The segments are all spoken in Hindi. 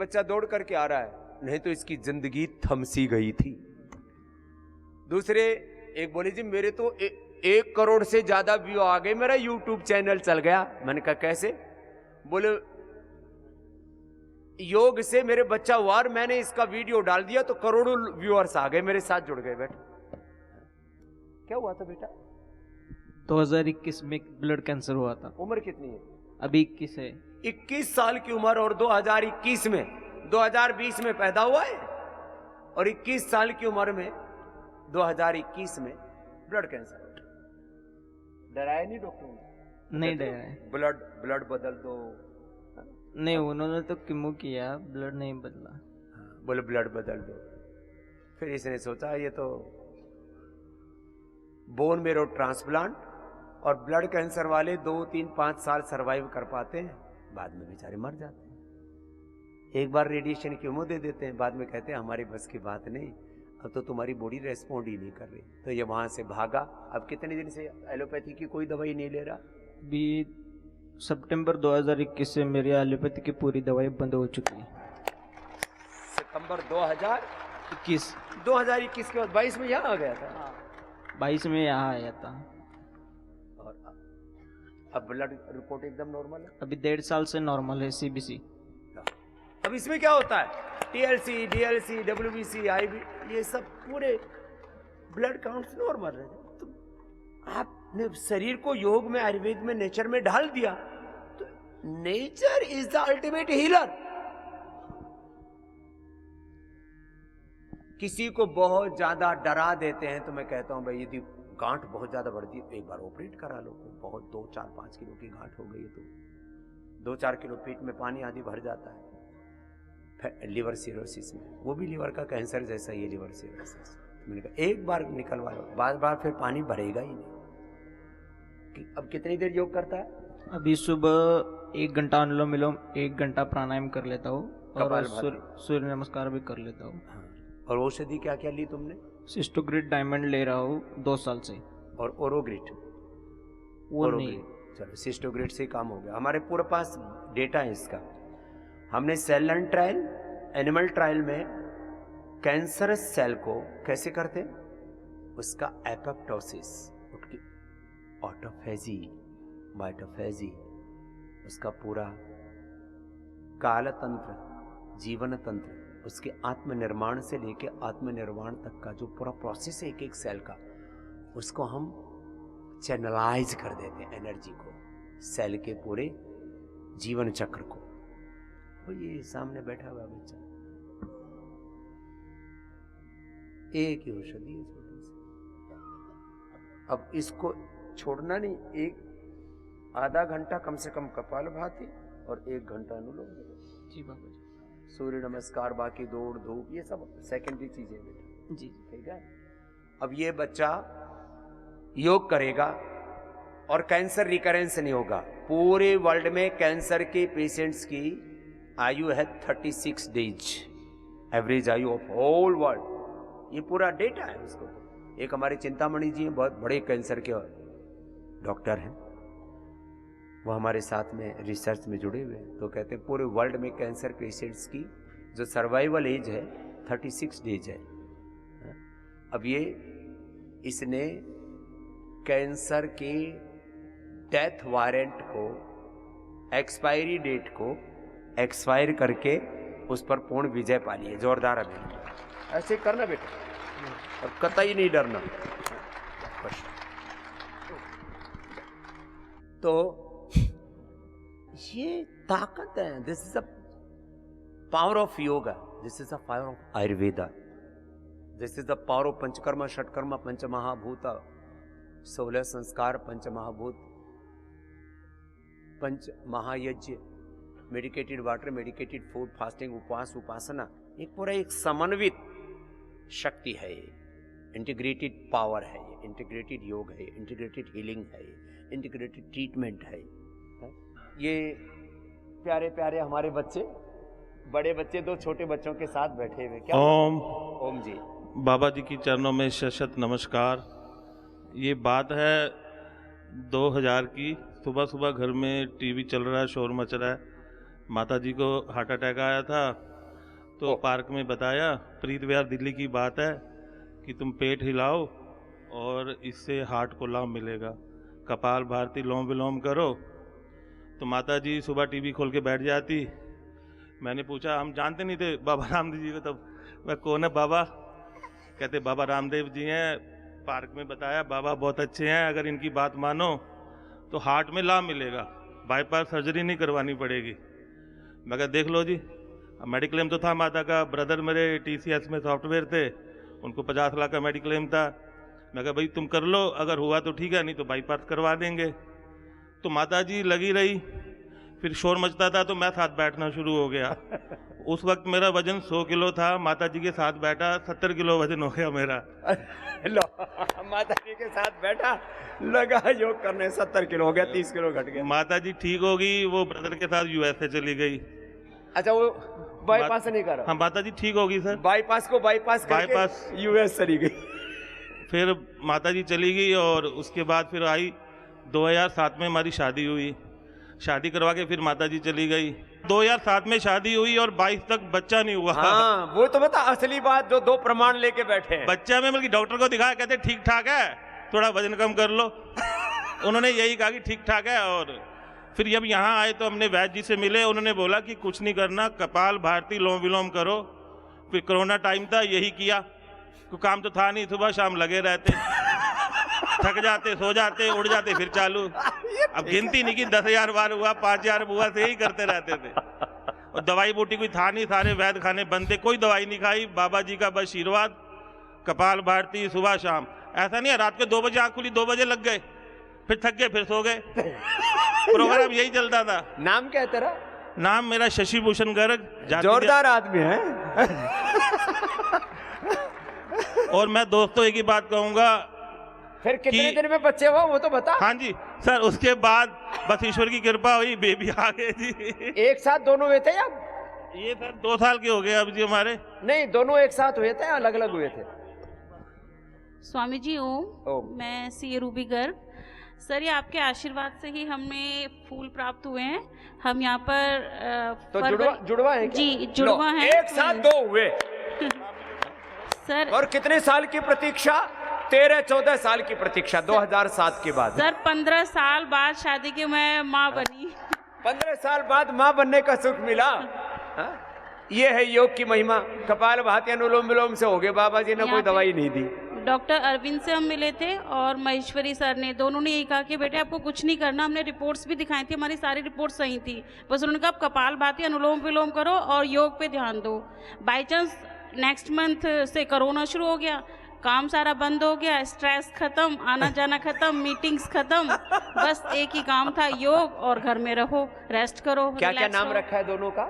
बच्चा दौड़ करके आ रहा है, नहीं तो इसकी जिंदगी थम सी गई थी। दूसरे एक बोले जी मेरे तो 1 करोड़ से ज्यादा व्यू आ गए, मेरा यूट्यूब चैनल चल गया। मैंने कहा कैसे? बोले योग से मेरे बच्चा हुआ और मैंने इसका वीडियो डाल दिया तो करोड़ों व्यूअर्स आ गए, मेरे साथ जुड़ गए। बेटा क्या हुआ था बेटा? 2021 में ब्लड कैंसर हुआ था। उम्र कितनी है? अभी 21 है। 21 साल की उम्र और 2021 में 2020 में पैदा हुआ है और 21 साल की उम्र में 2021 में ब्लड कैंसर। डराया नहीं डॉक्टर ने? नहीं डराया। ब्लड बदल दो। नहीं, उन्होंने तो कीमो किया, ब्लड नहीं बदला। बोले ब्लड बदल दो। फिर इसने सोचा ये तो बोन मेरो ट्रांसप्लांट, और ब्लड कैंसर वाले 2, 3, 5 साल सरवाइव कर पाते हैं, बाद में बेचारे मर जाते हैं। एक बार रेडिएशन कीमो दे देते हैं, बाद में कहते हैं हमारी बस की बात नहीं, अब तो तुम्हारी बॉडी रेस्पॉन्ड ही नहीं कर रही। तो ये वहां से भागा। अब कितने दिन से एलोपैथी की कोई दवाई नहीं ले रहा? अभी सितंबर 2021 से मेरी एलोपैथी की पूरी दवाई बंद हो चुकी है। सितंबर 2021 के बाद 22 में यहाँ आ गया था। 22 में यहाँ आया था। और अब ब्लड रिपोर्ट एकदम नॉर्मल है। अभी 1.5 साल से नॉर्मल है सीबीसी। अब इसमें क्या होता है? TLC, DLC, WBC, IB, ये सब पूरे ब्लड काउंट्स नॉर्मल रहे। तो आपने शरीर को योग में, आयुर्वेद में, नेचर में ढाल दिया, तो nature is the ultimate healer. किसी को बहुत ज्यादा डरा देते हैं तो मैं कहता हूं भाई यदि गांठ बहुत ज्यादा बढ़ती है तो एक बार ऑपरेट करा लो। बहुत 2, 4, 5 किलो की गांठ हो गई तो 2, 4 किलो पेट में पानी आदि भर जाता है। लिवर सिरोसिस में, वो भी लिवर का कैंसर जैसा ही है लिवर सिरोसिस। मैंने कहा एक बार निकलवा लो, बार बार फिर पानी भरेगा ही नहीं। अब कितनी देर योग करता है? अभी सुबह 1 घंटा अनुलोम विलोम, 1 घंटा प्राणायाम कर लेता हूँ और सूर्य नमस्कार भी कर लेता हूँ। हाँ। और औषधि क्या क्या ली तुमने? सिस्टोग्रिड डायमंड ले रहा हूँ 2 साल से। और ओरोग्रिड? वो नहीं। चलो सिस्टोग्रिड से काम हो गया। हमारे पूरे पास डेटा है इसका। हमने cell line trial, animal trial में कैंसरस सेल को कैसे करते, उसका एपोप्टोसिस, उसकी ऑटोफेजी, माइटोफेजी, उसका पूरा काल तंत्र, जीवन तंत्र, उसके आत्मनिर्माण से लेके आत्मनिर्वाण तक का जो पूरा प्रोसेस है एक एक सेल का, उसको हम चैनलाइज कर देते हैं एनर्जी को, सेल के पूरे जीवन चक्र को। तो ये सामने बैठा हुआ बच्चा, एक ही औषधि है छोटी सी। अब इसको छोड़ना नहीं, एक आधा घंटा कम से कम कपालभाति और 1 घंटा अनुलोम विलोम। जी बाबा जी। सूर्य नमस्कार, बाकी दौड़ धूप ये सब सेकेंडरी चीजें बेटा। जी ठीक है। अब ये बच्चा योग करेगा और कैंसर रिकरेंस नहीं होगा। पूरे वर्ल्ड में कैंसर के पेशेंट्स की आयु है 36 डेज, एवरेज आयु ऑफ होल वर्ल्ड। ये पूरा डेटा है उसको। एक हमारे चिंतामणि जी हैं, बहुत बड़े कैंसर के डॉक्टर हैं, वो हमारे साथ में रिसर्च में जुड़े हुए हैं। तो कहते हैं पूरे वर्ल्ड में कैंसर पेशेंट्स की जो सर्वाइवल एज है 36 डेज है। अब ये इसने कैंसर के डेथ वारंट को, एक्सपायरी डेट को एक्सपायर करके उस पर पूर्ण विजय पा ली है। जोरदार अभी ऐसे करना बेटा और कतई नहीं डरना। तो ये ताकत है। This is the power of yoga, this is the power of Ayurveda, this is the power of Panchakarma, षटकर्मा, पंचमहाभूत, 16 संस्कार, पंचमहाभूत, पंच महायज्ञ, medicated water, medicated food, fasting, उपवास, उपासना, एक पूरा एक समन्वित शक्ति है ये, इंटीग्रेटेड पावर है ये, इंटीग्रेटेड योग है, इंटीग्रेटेड हीलिंग है, इंटीग्रेटेड ट्रीटमेंट है। ये प्यारे प्यारे हमारे बच्चे, बड़े बच्चे 2 छोटे बच्चों के साथ बैठे हुए। क्या ओम जी, बाबा जी की चरणों में शत नमस्कार। ये बात है 2000 की। सुबह सुबह घर में टीवी चल रहा है, शोर मच रहा है। माता जी को हार्ट अटैक आया था तो पार्क में बताया, प्रीत विहार दिल्ली की बात है कि तुम पेट हिलाओ और इससे हार्ट को लाभ मिलेगा, कपाल भारती लोम विलोम करो। तो माता जी सुबह टीवी खोल के बैठ जाती। मैंने पूछा, हम जानते नहीं थे बाबा रामदेव जी को, तब मैं कौन है बाबा? कहते बाबा रामदेव जी हैं, पार्क में बताया बाबा बहुत अच्छे हैं, अगर इनकी बात मानो तो हार्ट में लाभ मिलेगा, बाईपास सर्जरी नहीं करवानी पड़ेगी। मैं कहा देख लो जी। मेडिक्लेम तो था माता का, ब्रदर मेरे TCS में सॉफ्टवेयर थे, उनको 50 लाख का मेडिक्लेम था। मैं कहा भाई तुम कर लो, अगर हुआ तो ठीक है, नहीं तो बाईपास करवा देंगे। तो माता जी लगी रही, फिर शोर मचता था तो मैं साथ बैठना शुरू हो गया। उस वक्त मेरा वजन 100 किलो था, माता जी के साथ बैठा 70 किलो वजन हो गया मेरा। लो, माता जी के साथ बैठा, लगा योग करने, 70 किलो हो गया, 30 किलो घट गया। माता जी ठीक हो गई, वो ब्रदर के साथ USA चली गई। अच्छा, वो बाईपास नहीं करा? हाँ, माता जी ठीक हो गई सर। बाईपास को बाईपास करके US चली गई। फिर माता जी चली गई और उसके बाद फिर आई 2007 में हमारी शादी हुई। शादी करवा के फिर माता जी चली गई। 2007 में शादी हुई और 22 तक बच्चा नहीं हुआ। हाँ, वो तो बता असली बात, जो 2 प्रमाण लेके बैठे हैं। बच्चा में बल्कि डॉक्टर को दिखाया, कहते ठीक ठाक है, थोड़ा वजन कम कर लो। उन्होंने यही कहा कि ठीक ठाक है। और फिर जब यहाँ आए तो हमने वैद्य जी से मिले, उन्होंने बोला कि कुछ नहीं करना, कपाल भारती लोम विलोम करो। फिर कोरोना टाइम था, यही किया, कोई काम तो था नहीं, सुबह शाम लगे रहते, थक जाते, सो जाते, उड़ जाते, फिर चालू। अब गिनती नहीं कि 10,000 बार हुआ, 5,000 हुआ, से यही करते रहते थे। और दवाई बूटी कोई था नहीं, सारे वैद्य खाने बंद थे, कोई दवाई नहीं खाई। बाबा जी का बस आशीर्वाद, कपाल भारती सुबह शाम। ऐसा नहीं है रात के 2 बजे आँख खुली, 2 बजे लग गए, फिर थक गए, फिर सो गए। प्रोग्राम यही चलता था। नाम क्या है तेरा? नाम मेरा शशि भूषण गर्ग। जोरदार आदमी है। और मैं दोस्तों एक ही बात कहूंगा, फिर कितने दिन में बच्चे हुआ वो तो बता। हाँ जी सर, उसके बाद बस ईश्वर की कृपा हुई, बेबी आ गए जी। एक साथ दोनों हुए थे या? ये सर 2 साल के हो गए अब जी हमारे। नहीं, दोनों एक साथ हुए थे या अलग अलग हुए थे? स्वामी जी ओम। मैं CA रूबी गर्ग। सर, ये आपके आशीर्वाद से ही हमें फूल प्राप्त हुए हैं। हम यहाँ पर तो जुड़वा है क्या? जी, जुड़वा है। एक साथ 2 हुए सर। और कितने साल की प्रतीक्षा? 13-14 साल की प्रतीक्षा, 2007 के बाद। सर 15 साल बाद शादी के मैं माँ बनी। 15 साल बाद माँ बनने का सुख मिला। हा? ये है योग की महिमा। कपाल भाती अनुलोम विलोम से हो गए। बाबा जी ने कोई दवाई नहीं दी। डॉक्टर अरविंद से हम मिले थे और महेश्वरी सर ने, दोनों ने यही कहा कि बेटे आपको कुछ नहीं करना। हमने रिपोर्ट्स भी दिखाई थी, हमारी सारी रिपोर्ट्स सही थी, बस उन्होंने कहा आप कपाल भाती अनुलोम विलोम करो और योग पे ध्यान दो। बाई चांस नेक्स्ट मंथ से कोरोना शुरू हो गया, काम सारा बंद हो गया, स्ट्रेस खत्म, आना जाना खत्म, मीटिंग्स खत्म, बस एक ही काम था, योग और घर में रहो, रेस्ट करो। क्या क्या नाम रखा है दोनों का?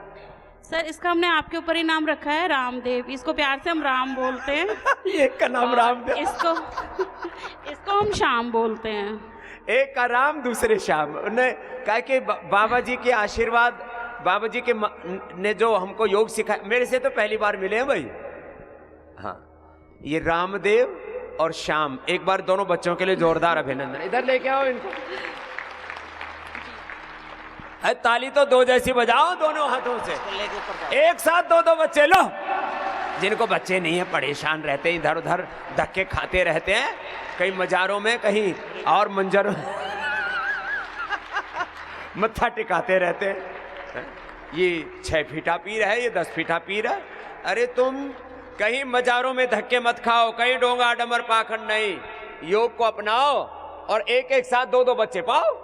सर इसका हमने आपके ऊपर ही नाम रखा है, रामदेव। इसको प्यार से हम राम बोलते हैं। एक का नाम रामदेव, इसको हम श्याम बोलते हैं। एक का राम, दूसरे श्याम। उन्हें कहा कि बाबा जी के आशीर्वाद, बाबा जी के ने जो हमको योग सिखाया, मेरे से तो पहली बार मिले हैं भाई। हाँ, ये रामदेव और श्याम। एक बार दोनों बच्चों के लिए जोरदार अभिनंदन। इधर लेके आओ इनको। ताली तो 2 जैसी बजाओ दोनों हाथों से। एक साथ 2-2 बच्चे लो। जिनको बच्चे नहीं है, परेशान रहते हैं, इधर उधर धक्के खाते रहते हैं, कहीं मजारों में, कहीं और मंजरों मत्था टिकाते रहते हैं। ये 6 फीटा पीर है, ये 10 फीटा पीर है। अरे तुम कहीं मजारों में धक्के मत खाओ, कहीं डोंगा डमर पाखंड नहीं। योग को अपनाओ और एक एक साथ 2-2 बच्चे पाओ।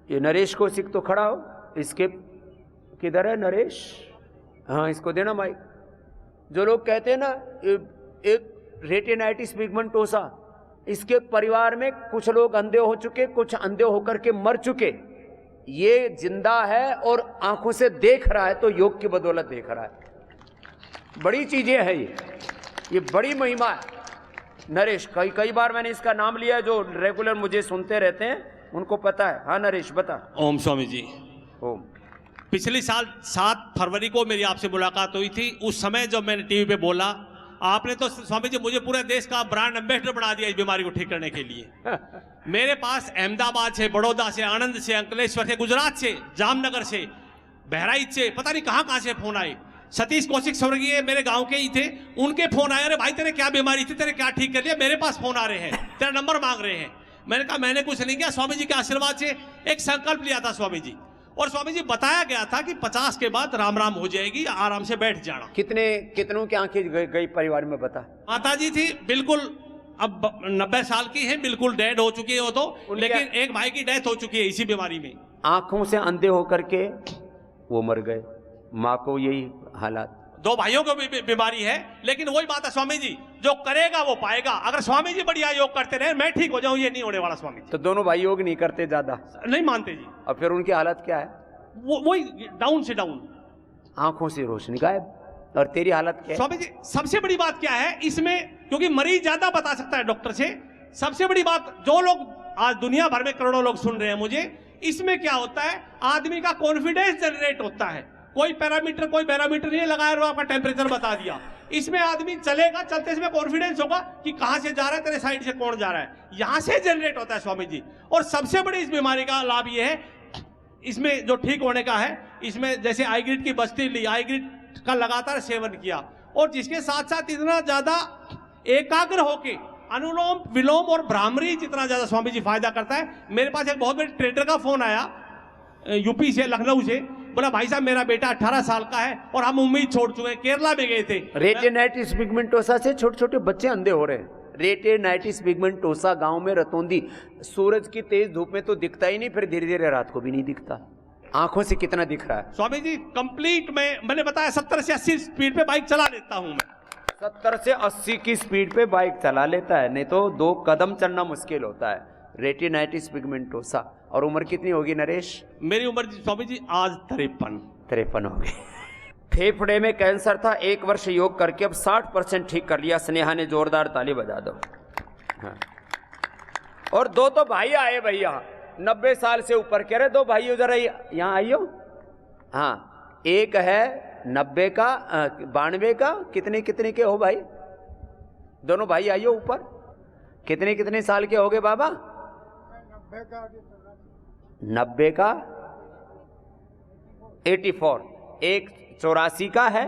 ये नरेश कौशिक तो खड़ा हो, इसके किधर है नरेश? हाँ, इसको देना माइक। जो लोग कहते हैं ना एक रेटिनाइटिस पिगमेंटोसा, इसके परिवार में कुछ लोग अंधे हो चुके, कुछ अंधे होकर के मर चुके। ये जिंदा है और आंखों से देख रहा है, तो योग की बदौलत देख रहा है। बड़ी चीजें हैं ये बड़ी महिमा है। नरेश, कई बार मैंने इसका नाम लिया, जो रेगुलर मुझे सुनते रहते हैं उनको पता है। हाँ नरेश बता। ओम स्वामी जी। ओम। पिछले साल 7 फरवरी को मेरी आपसे मुलाकात हुई थी। उस समय जब मैंने टीवी पे बोला, आपने तो स्वामी जी मुझे पूरे देश का ब्रांड एम्बेसडर बना दिया इस बीमारी को ठीक करने के लिए। मेरे पास अहमदाबाद से, बड़ौदा से, आनंद से, अंकलेश्वर से, गुजरात से, जामनगर से बहराइच से, पता नहीं कहाँ कहाँ से फोन आए। सतीश कौशिक स्वर्गीय मेरे गांव के ही थे, उनके फोन आए, अरे भाई तेरे क्या बीमारी थी, तेरे क्या ठीक कर लिया, मेरे पास फोन आ रहे हैं, तेरा नंबर मांग रहे हैं। मैंने कहा मैंने कुछ नहीं किया, स्वामी जी के आशीर्वाद से एक संकल्प लिया था स्वामी जी, और स्वामी जी बताया गया था कि 50 के बाद राम राम हो जाएगी, आराम से बैठ जाना। कितनों की आंखें गई परिवार में बता? माता जी थी बिल्कुल, अब 90 साल की है, बिल्कुल डेड हो चुकी है वो तो, लेकिन एक भाई की डेथ हो चुकी है इसी बीमारी में। आंखों से अंधे होकर के वो मर गए, माँ को यही हालात। 2 भाइयों को भी बीमारी है, लेकिन वही बात है स्वामी जी, जो करेगा वो पाएगा। अगर स्वामी जी बढ़िया योग करते रहे, मैं ठीक हो जाऊं, ये नहीं होने वाला स्वामी जी। तो दोनों भाई योग नहीं करते ज्यादा? नहीं मानते जी। और फिर उनकी हालत क्या है? वही डाउन से डाउन, आंखों से रोशनी गायब। और तेरी हालत क्या है? स्वामी जी सबसे बड़ी बात क्या है इसमें, क्योंकि मरीज ज्यादा बता सकता है डॉक्टर से, सबसे बड़ी बात, जो लोग आज दुनिया भर में करोड़ों लोग सुन रहे हैं मुझे, इसमें क्या होता है, आदमी का कॉन्फिडेंस जनरेट होता है। कोई पैरामीटर नहीं लगाया और आपका टेम्परेचर बता दिया। इसमें आदमी चलेगा, चलते समय कॉन्फिडेंस होगा कि कहां से जा रहा है, तेरे साइड से कौन जा रहा है, यहां से जनरेट होता है स्वामी जी। और सबसे बड़ी इस बीमारी का लाभ ये है, इसमें जो ठीक होने का है, इसमें जैसे आईग्रिड की बस्ती ली, आईग्रिड का लगातार सेवन किया, और जिसके साथ साथ इतना ज्यादा एकाग्र होके अनुलोम विलोम और भ्रामरी जितना ज्यादा स्वामी जी फायदा करता है। मेरे पास एक बहुत बड़े ट्रेडर का फोन आया यूपी से, लखनऊ से, बोला भाई साहब मेरा बेटा 18 साल का है और हम उम्मीद छोड़ चुके हैं, केरला में गए थे। रेटिनाइटिस पिगमेंटोसा से छोटे छोटे बच्चे अंधे हो रहे हैं। रेटिनाइटिस पिगमेंटोसा गांव में रतौंदी, सूरज की तेज धूप में तो दिखता ही नहीं, फिर धीरे धीरे रात को भी नहीं दिखता। आंखों से कितना दिख रहा है स्वामी जी? कंप्लीट मैंने बताया 70 से 80 स्पीड पे बाइक चला लेता हूं मैं। 70 से 80 की स्पीड पे बाइक चला लेता है, नहीं तो 2 कदम चलना मुश्किल होता है। Retinitis pigmentosa. और उम्र कितनी होगी नरेश? मेरी उम्र स्वामी जी आज 53 हो गई। फेफड़े में कैंसर था, 1 वर्ष योग करके अब 60% ठीक कर लिया। स्नेहा ने जोरदार ताली बजा दो। हाँ। और 2 तो भाई आए भैया 90 साल से ऊपर, कह रहे 2 भाइयों जरा यहाँ आइयो। हाँ, एक है 90 का, 92 का, कितने कितने के हो भाई? दोनों भाई आइयो ऊपर। कितने कितने साल के हो गए बाबा? 90 का 84, एक 84 का है,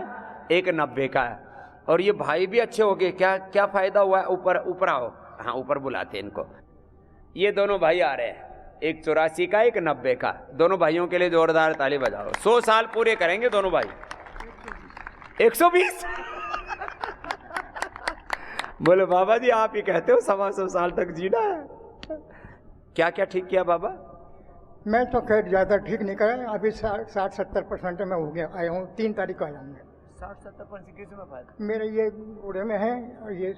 एक 90 का है। और ये भाई भी अच्छे हो गए। क्या क्या फायदा हुआ है? ऊपर आओ। हाँ, ऊपर बुलाते हैं इनको। ये दोनों भाई आ रहे हैं, एक 84 का, एक 90 का। दोनों भाइयों के लिए जोरदार ताली बजाओ। 100 साल पूरे करेंगे दोनों भाई। 120 बोले बाबा जी आप ही कहते हो 125 साल तक जीना है। क्या क्या ठीक किया बाबा? मैं तो खैर ज़्यादा ठीक नहीं करा, अभी 60-70% में हो गया, आया हूँ। 3 तारीख को आया हूँ। 60-70% किस में फायदा? मेरे ये गोड़े में है, और ये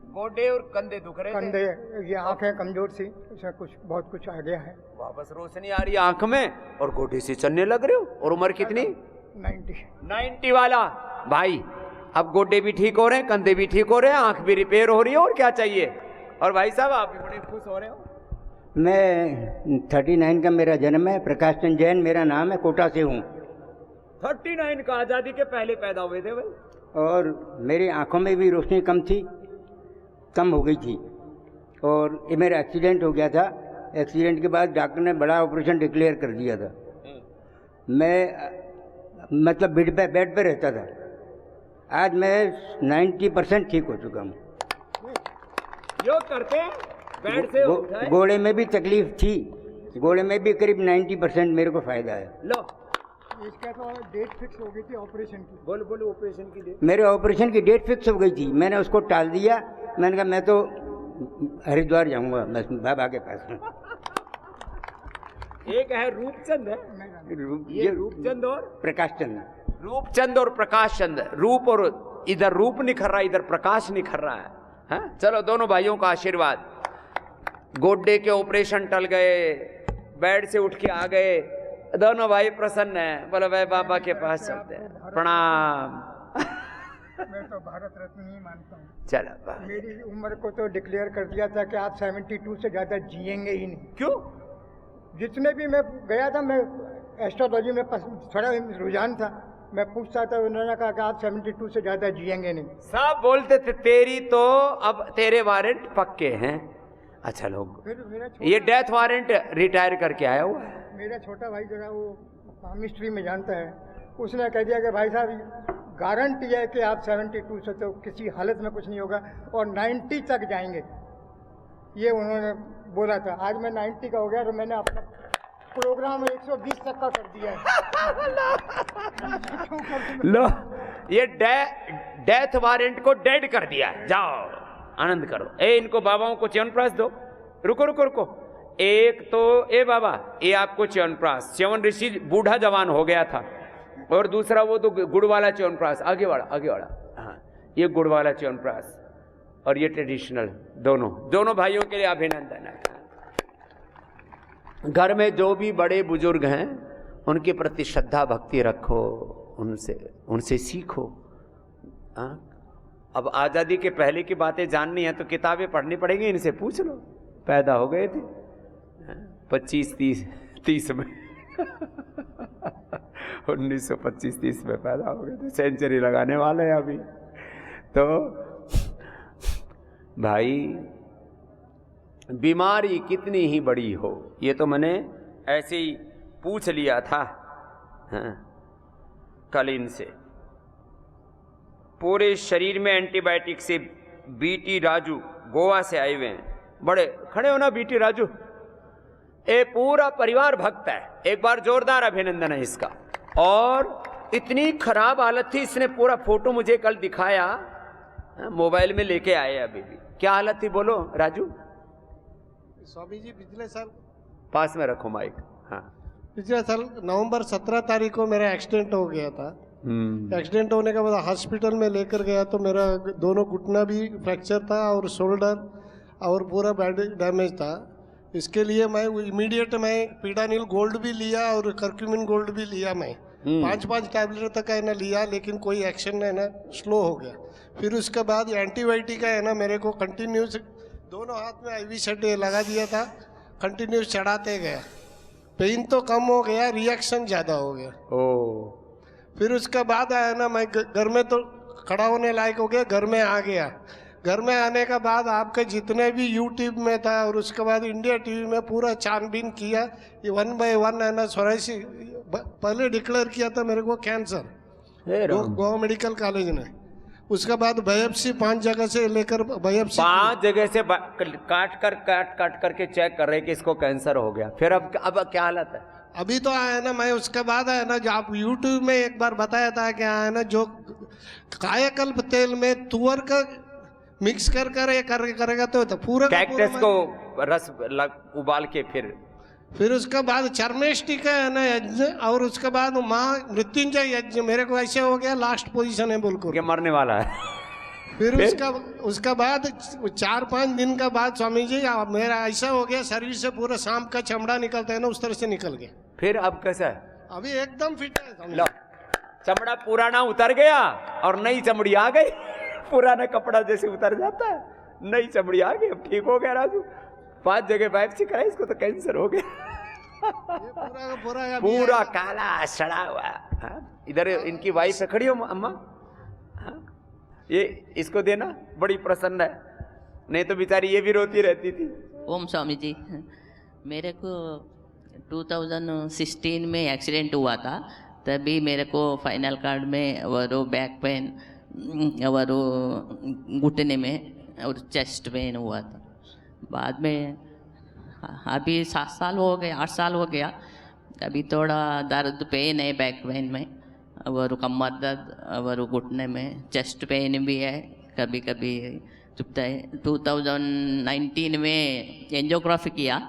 गोडे और कंधे दुख रहे थे। कंधे, ये आँखें कमजोर सी, इसमें कुछ बहुत कुछ आ गया है। वापस रोशनी आ रही है आंख में, और गोडे से चलने लग रहे हो। और उम्र कितनी? 90 वाला भाई। अब गोडे भी ठीक हो रहे हैं, कंधे भी ठीक हो रहे हैं, आंख भी रिपेयर हो रही है, और क्या चाहिए? और भाई साहब आप भी बड़े खुश हो रहे हो। मैं 39 का मेरा जन्म है, प्रकाश चंद जैन मेरा नाम है, कोटा से हूँ। 39 का, आज़ादी के पहले पैदा हुए थे भाई। और मेरी आंखों में भी रोशनी कम हो गई थी, और ये मेरा एक्सीडेंट हो गया था। एक्सीडेंट के बाद डॉक्टर ने बड़ा ऑपरेशन डिक्लेयर कर दिया था। मैं मतलब बेड पे रहता था। आज मैं 90% ठीक हो चुका हूँ। योग करते हैं, बेड से उठाए। गोड़े में भी तकलीफ थी, गोड़े में भी करीब 90% मेरे को फायदा है। लो, इसका तो डेट फिक्स हो गई थी ऑपरेशन की। बोलो ऑपरेशन की डेट। मेरे ऑपरेशन की डेट फिक्स हो गई थी, मैंने उसको टाल दिया। मैंने कहा मैं तो हरिद्वार जाऊंगा बस बाबा के पास। एक है रूपचंद है, ये रूपचंद और प्रकाश चंद। रूपचंद और प्रकाश चंद। रूप, और इधर रूप निखर रहा है, इधर प्रकाश निखर रहा है। हाँ? चलो दोनों भाइयों का आशीर्वाद। गोड्डे के ऑपरेशन टल गए, बेड से उठ के आ गए, दोनों भाई प्रसन्न हैं। बोलो भाई बाबा के पास चलते हैं। प्रणाम। मैं तो भारत रत्न ही मानता हूँ। चलो, मेरी उम्र को तो डिक्लेयर कर दिया था कि आप 72 से ज़्यादा जिएंगे ही नहीं। क्यों? जितने भी मैं गया था, मैं एस्ट्रोलॉजी में थोड़ा रुझान था, मैं पूछता था, उन्होंने कहा कि आप 72 से ज़्यादा जिएंगे नहीं। सब बोलते थे तेरी तो अब तेरे वारंट पक्के हैं। अच्छा लोग, फिर ये डेथ वारंट रिटायर करके आया हुआ है। मेरा छोटा भाई जो है वो मिस्ट्री में जानता है, उसने कह दिया कि भाई साहब गारंटी है कि आप 72 से तो किसी हालत में कुछ नहीं होगा और 90 तक जाएंगे, ये उन्होंने बोला था। आज मैं 90 का हो गया और मैंने अपना प्रोग्राम 120 तक का कर दिया है। लो, ये डेथ वारंट को डेड कर दिया। जाओ आनंद करो। इनको बाबाओं को च्यवनप्राश दो। रुको रुको रुको, एक तो बाबा ये आपको च्यवनप्राश, च्यवन ऋषि बूढ़ा जवान हो गया था, और दूसरा वो तो गुड़ वाला च्यवनप्राश, आगे वाला। हाँ, ये गुड़ वाला च्यवनप्राश और ये ट्रेडिशनल, दोनों भाइयों के लिए अभिनंदन है। घर में जो भी बड़े बुजुर्ग हैं उनके प्रति श्रद्धा भक्ति रखो, उनसे सीखो। हाँ, अब आज़ादी के पहले की बातें जाननी है तो किताबें पढ़नी पड़ेगी, इनसे पूछ लो। पैदा हो गए थे 25-30 में 1925-30 में पैदा हो गए थे, सेंचुरी लगाने वाले हैं अभी। तो भाई बीमारी कितनी ही बड़ी हो, ये तो मैंने ऐसे ही पूछ लिया था। हाँ, कल इनसे पूरे शरीर में एंटीबायोटिक से बीटी राजू गोवा से आए हुए हैं। बड़े खड़े हो ना बीटी राजू, ये पूरा परिवार भक्त है। एक बार जोरदार अभिनंदन है इसका। और इतनी खराब हालत थी, इसने पूरा फोटो मुझे कल दिखाया, मोबाइल में लेके आए। अभी भी क्या हालत थी बोलो राजू? स्वामी जी पिछले साल, पास में रखो माइक। हाँ, पिछले साल नवंबर 17 तारीख को मेरा एक्सीडेंट हो गया था। एक्सीडेंट होने के बाद हॉस्पिटल में लेकर गया तो मेरा दोनों घुटना भी फ्रैक्चर था और शोल्डर और पूरा बॉडी डैमेज था। इसके लिए मैं इमीडिएट पीडानिल गोल्ड भी लिया और कर्क्यूमिन गोल्ड भी लिया। मैं 5 टैबलेट तक है ना लिया, लेकिन कोई एक्शन है ना स्लो हो गया। फिर उसके बाद एंटीबायोटिक है ना मेरे को कंटिन्यूस दोनों हाथ में IV सेट लगा दिया था, कंटिन्यूस चढ़ाते गया। पेन तो कम हो गया, रिएक्शन ज़्यादा हो गया। फिर उसके बाद आया ना मैं घर में तो खड़ा होने लायक हो गया, घर में आ गया। घर में आने के बाद आपके जितने भी यूट्यूब में था और उसके बाद इंडिया टीवी में पूरा छानबीन किया। ये 1 by 1 है ना 84 पहले डिक्लेयर किया था मेरे को कैंसर गोवा मेडिकल कॉलेज ने। उसके बाद बायोप्सी 5 जगह से लेकर बायोप्सी 5 जगह से काट करके चेक कर रहे कि इसको कैंसर हो गया। फिर अब क्या हालत है? अभी तो आया ना मैं उसके बाद आया ना, जो आप यूट्यूब में एक बार बताया था कि आया ना जो कायाकल्प तेल में तुअर का मिक्स करेगा तो पूरा कैक्टस को रस उबाल के फिर उसके बाद चर्मेष्टि का है ना यज्ञ, और उसके बाद माँ मृत्युंजय यज्ञ। मेरे को ऐसे हो गया लास्ट पोजीशन है बिल्कुल, मरने वाला है। फिर उसका बाद 4-5 दिन का बाद स्वामी जी मेरा ऐसा हो गया, शरीर से पूरा सांप का चमड़ा निकलता है ना उस तरह से निकल गया। फिर अब कैसा है? अभी एकदम फिट है। लो, चमड़ा पुराना उतर गया और नई चमड़ी आ गई। पुराना कपड़ा जैसे उतर जाता है, नई चमड़ी आ गई, अब ठीक हो गया राजू। 5 जगह बायोप्सी कराई, इसको तो कैंसर हो गया। पूरा काला सड़ा हुआ। इधर इनकी वाइफ खड़ी हो अम्मा, ये इसको देना, बड़ी प्रसन्न है, नहीं तो बेचारी ये भी रोती रहती थी। ओम स्वामी जी, मेरे को 2016 में एक्सीडेंट हुआ था। तभी मेरे को फाइनल कार्ड में वो बैक पेन और घुटने में और चेस्ट पेन हुआ था। बाद में अभी 7 साल हो गए, 8 साल हो गया। अभी थोड़ा दर्द पेन है बैक पेन में और कमर दर्द और घुटने में, चेस्ट पेन भी है, कभी कभी चुभता है। 2019 में एंजियोग्राफी किया,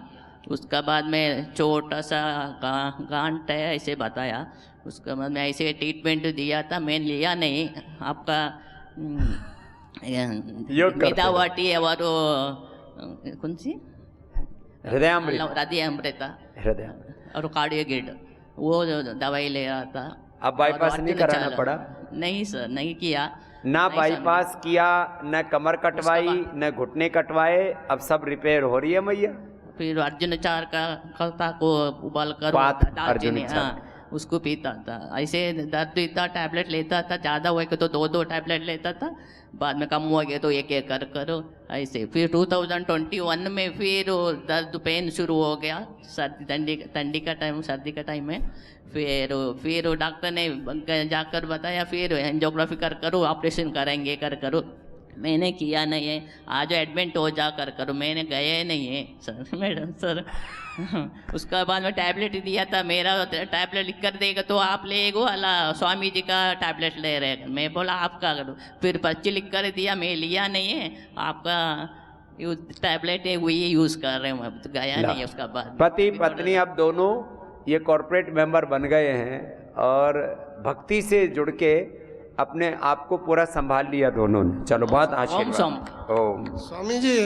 उसका बाद में छोटा सा गांठ है ऐसे बताया। उसका बाद में ऐसे ट्रीटमेंट दिया था, मैं लिया नहीं। आपका मिदावाटी और कौन सी हृदयामृता और कार्डियोगिड वो दवाई ले रहा था। अब बाईपास नहीं कराना पड़ा? नहीं सर, नहीं किया ना, बाईपास किया, न कमर कटवाई, न घुटने कटवाए, अब सब रिपेयर हो रही है मैया। फिर अर्जुन चार का खलता को उबाल कर उसको पीता था। ऐसे दर्द इतना टैबलेट लेता था, ज़्यादा हुआ तो 2 टैबलेट लेता था, बाद में कम हुआ गया तो एक कर करो ऐसे। फिर 2021 में फिर दर्द पेन शुरू हो गया, सर्दी ठंडी का टाइम, सर्दी का टाइम है। फिर डॉक्टर ने जाकर बताया फिर एंजियोग्राफी करो, ऑपरेशन करेंगे करो। मैंने किया नहीं है, आज एडमिट हो जा करो, मैंने गए नहीं है सर मैडम सर। उसका बाद में टैबलेट दिया था, मेरा टैबलेट लिख कर देगा तो आप ले गो, अल्लाह स्वामी जी का टैबलेट ले रहे। मैं बोला आपका करो, फिर पर्ची लिख कर दिया, मैं लिया नहीं है, आपका टैबलेट है वही यूज़ कर रहे हूँ, तो गया नहीं है। उसका बाद पति पत्नी अब दोनों ये कॉर्पोरेट मेंबर बन गए हैं और भक्ति से जुड़ के अपने आप को पूरा संभाल लिया दोनों ने। चलो बहुत आशीर्वाद। ओम स्वामी जी,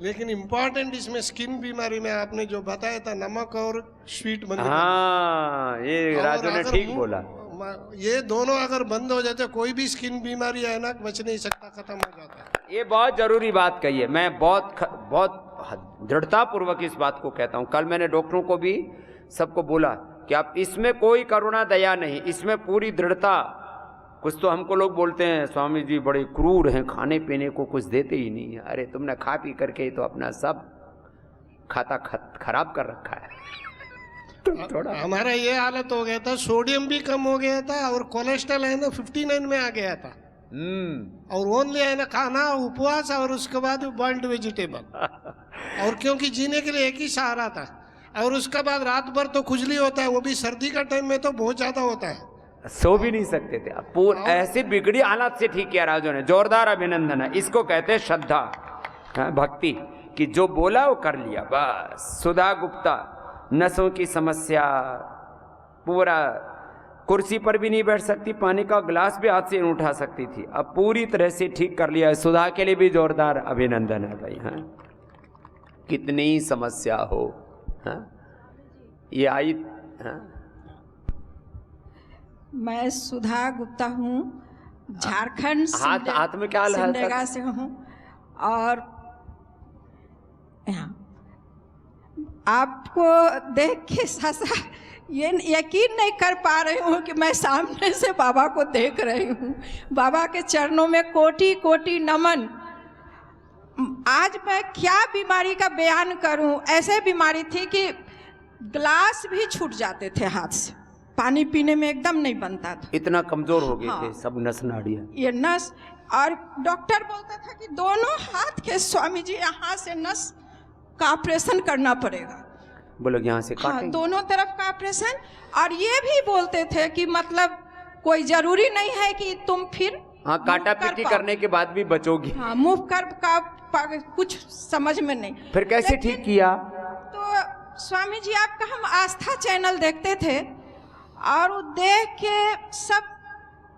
लेकिन इम्पोर्टेंट इसमें स्किन बीमारी में आपने जो बताया था नमक और स्वीट बंद, हाँ ये राजू ने ठीक बोला। ये दोनों अगर बंद हो जाते कोई भी स्किन बीमारी है ना बच नहीं सकता, खत्म हो जाता है। ये बहुत जरूरी बात कही है, मैं बहुत दृढ़ता पूर्वक इस बात को कहता हूँ। कल मैंने डॉक्टरों को भी सबको बोला कि आप इसमें कोई करुणा दया नहीं, इसमें पूरी दृढ़ता। कुछ तो हमको लोग बोलते हैं स्वामी जी बड़े क्रूर हैं, खाने पीने को कुछ देते ही नहीं है। अरे तुमने खा पी करके तो अपना सब खाता खराब कर रखा है। थोड़ा हमारा ये हालत हो गया था, सोडियम भी कम हो गया था और कोलेस्ट्रॉल है ना 59 में आ गया था। और ओनली है ना खाना, उपवास और उसके बाद बॉइल्ड वेजिटेबल। और क्योंकि जीने के लिए एक ही सहारा था, और उसके बाद रात भर तो खुजली होता है, वो भी सर्दी का टाइम में तो बहुत ज्यादा होता है, सो भी नहीं सकते थे। पूर्ण ऐसी बिगड़ी हालत से ठीक किया राजू ने, जोरदार अभिनंदन है। इसको कहते हैं श्रद्धा, भक्ति कि जो बोला वो कर लिया बस। सुधा गुप्ता नसों की समस्या, पूरा कुर्सी पर भी नहीं बैठ सकती, पानी का गिलास भी हाथ से नहीं उठा सकती थी, अब पूरी तरह से ठीक कर लिया है। सुधा के लिए भी जोरदार अभिनंदन है भाई। हाँ कितनी समस्या हो, हाँ ये आई। हाँ मैं सुधा गुप्ता हूँ, झारखंड हाथ में क्या सिमडेगा से हूँ। और आपको देख के सासा ये यकीन नहीं कर पा रही हूँ कि मैं सामने से बाबा को देख रही हूँ। बाबा के चरणों में कोटि कोटि नमन। आज मैं क्या बीमारी का बयान करूँ, ऐसे बीमारी थी कि ग्लास भी छूट जाते थे हाथ से, पानी पीने में एकदम नहीं बनता था, इतना कमजोर हो गए थे सब नस नाड़ियाँ, ये नस। और डॉक्टर बोलता था कि दोनों हाथ के स्वामी जी यहाँ से नस का ऑपरेशन करना पड़ेगा, बोलो यहाँ से हाँ, दोनों तरफ का ऑपरेशन। और ये भी बोलते थे कि मतलब कोई जरूरी नहीं है कि तुम फिर हाँ काटा पीटी करने के बाद भी बचोगी, हाँ मूव कर का कुछ समझ में नहीं। फिर कैसे ठीक किया? तो स्वामी जी आपका हम आस्था चैनल देखते थे और वो देख के सब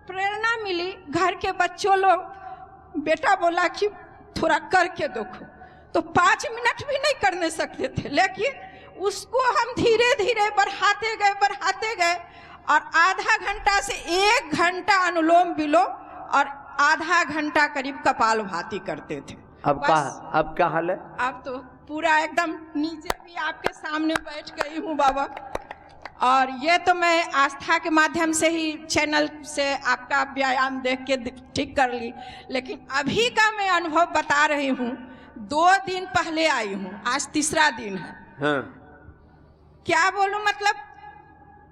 प्रेरणा मिली। घर के बच्चों लोग, बेटा बोला कि थोड़ा करके देखो, तो 5 मिनट भी नहीं करने सकते थे, लेकिन उसको हम धीरे धीरे बढ़ाते गए और आधा घंटा से 1 घंटा अनुलोम विलोम और आधा घंटा करीब कपालभाति करते थे। अब क्या हाल है? अब तो पूरा एकदम नीचे भी आपके सामने बैठ गई हूँ बाबा। और ये तो मैं आस्था के माध्यम से ही चैनल से आपका व्यायाम देख के ठीक कर ली, लेकिन अभी का मैं अनुभव बता रही हूँ। 2 दिन पहले आई हूँ, आज 3रा दिन है। हाँ। क्या बोलूं, मतलब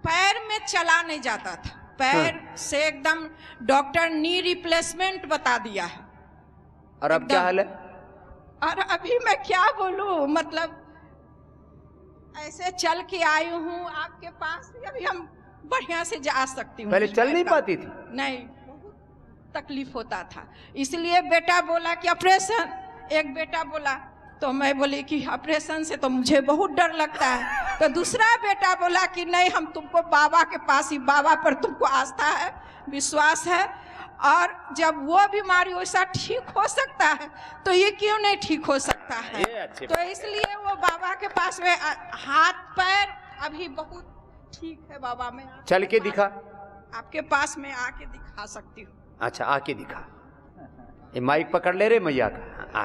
पैर में चला नहीं जाता था, पैर से एकदम डॉक्टर नी रिप्लेसमेंट बता दिया है। और अब क्या हाल है? और अभी मैं क्या बोलूं, मतलब ऐसे चल के आई हूँ आपके पास, अभी हम बढ़िया से जा सकती हूँ। पहले चल नहीं पाती थी? नहीं, बहुत तकलीफ होता था, इसलिए बेटा बोला कि ऑपरेशन। एक बेटा बोला तो मैं बोली कि ऑपरेशन से तो मुझे बहुत डर लगता है, तो दूसरा बेटा बोला कि नहीं, हम तुमको बाबा के पास ही, बाबा पर तुमको आस्था है, विश्वास है, और जब वो बीमारी वैसा ठीक हो सकता है तो ये क्यों नहीं ठीक हो सकता है। तो इसलिए वो बाबा के पास में हाथ पैर अभी बहुत ठीक है बाबा। मैं चल के दिखा, आपके पास में आके दिखा सकती हूँ। अच्छा आके दिखा, ये माइक पकड़ ले रे मैया का।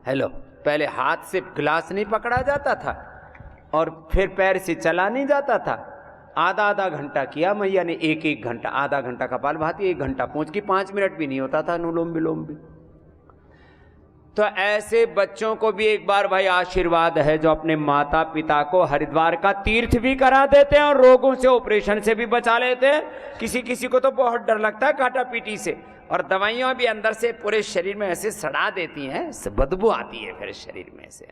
हेलो, पहले हाथ से गिलास नहीं पकड़ा जाता था और फिर पैर से चला नहीं जाता था, आधा आधा घंटा किया मैया ने, एक एक घंटा, आधा घंटा कपालभाति, 1 घंटा पहुंच की, 5 मिनट भी नहीं होता था अनुलोम विलोम भी। तो ऐसे बच्चों को भी एक बार भाई आशीर्वाद है जो अपने माता पिता को हरिद्वार का तीर्थ भी करा देते हैं और रोगों से, ऑपरेशन से भी बचा लेते हैं। किसी किसी को तो बहुत डर लगता है काटा पीटी से, और दवाइयां भी अंदर से पूरे शरीर में ऐसे सड़ा देती हैं, बदबू आती है फिर शरीर में से।